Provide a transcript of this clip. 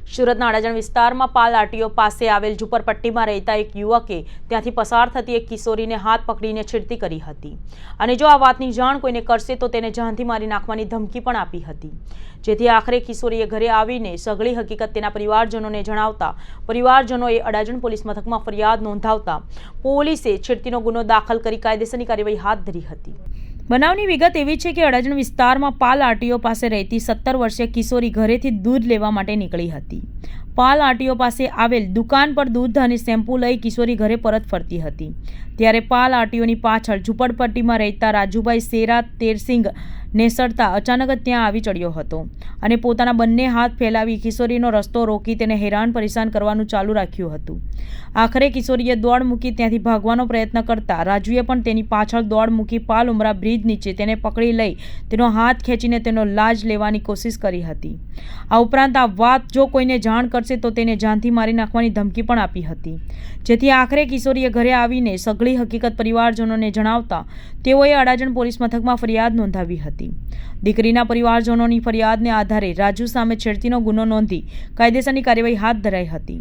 સુરતના અડાજણ વિસ્તારમાં પાલ આરટીઓ પાસે આવેલ ઝુંપડપટ્ટીમાં રહેતા એક યુવકે ત્યાંથી પસાર થતી એક કિશોરીને હાથ પકડીને છેડતી કરી હતી અને જો આ વાતની જાણ કોઈને કરશે તો તેને જાનથી મારી નાખવાની ધમકી પણ આપી હતી, જેથી આખરે કિશોરીએ ઘરે આવીને સઘળી હકીકત તેના પરિવારજનોને જણાવતા પરિવારજનોએ અડાજણ પોલીસ મથકમાં ફરિયાદ નોંધાવતા પોલીસે છેડતીનો ગુનો દાખલ કરી કાયદેસરની કાર્યવાહી હાથ ધરી હતી। બનાવની વિગત એવી છે કે અડાજણ વિસ્તારમાં પાલ આરટીઓ પાસે રહેતી 17 વર્ષીય કિશોરી ઘરેથી દૂધ લેવા માટે નીકળી હતી। પાલ આરટીઓ પાસે આવેલ દુકાન પર દૂધ અને શેમ્પૂ લઈ કિશોરી ઘરે પરત ફરતી હતી, ત્યારે પાલ આરટીઓની પાછળ ઝુંપડપટ્ટીમાં રહેતા રાજુભાઈ શેરા તેરસિંગ નેસડતા અચાનક જ ત્યાં આવી ચડ્યો હતો અને પોતાના બંને હાથ ફેલાવી કિશોરીનો રસ્તો રોકી તેને હેરાન પરેશાન કરવાનું ચાલુ રાખ્યું હતું। આખરે કિશોરીએ દોડ મૂકી ત્યાંથી ભાગવાનો પ્રયત્ન કરતા રાજુએ પણ તેની પાછળ દોડ મૂકી પાલ ઉમરા બ્રિજ નીચે તેને પકડી લઈ તેનો હાથ ખેંચીને તેનો લાજ લેવાની કોશિશ કરી હતી। આ ઉપરાંત આ વાત જો કોઈને જાણ કરશે તો તેને જાનથી મારી નાખવાની ધમકી પણ આપી હતી, જેથી આખરે કિશોરીએ ઘરે આવીને સઘળી હકીકત પરિવારજનોને જણાવતા તેઓએ અડાજણ પોલીસ મથકમાં ફરિયાદ નોંધાવી હતી। દીકરીના પરિવારજનોની ફરિયાદને આધારે રાજુ સામે છેડતીનો ગુનો નોંધી કાયદેસરની કાર્યવાહી હાથ ધરાઈ હતી।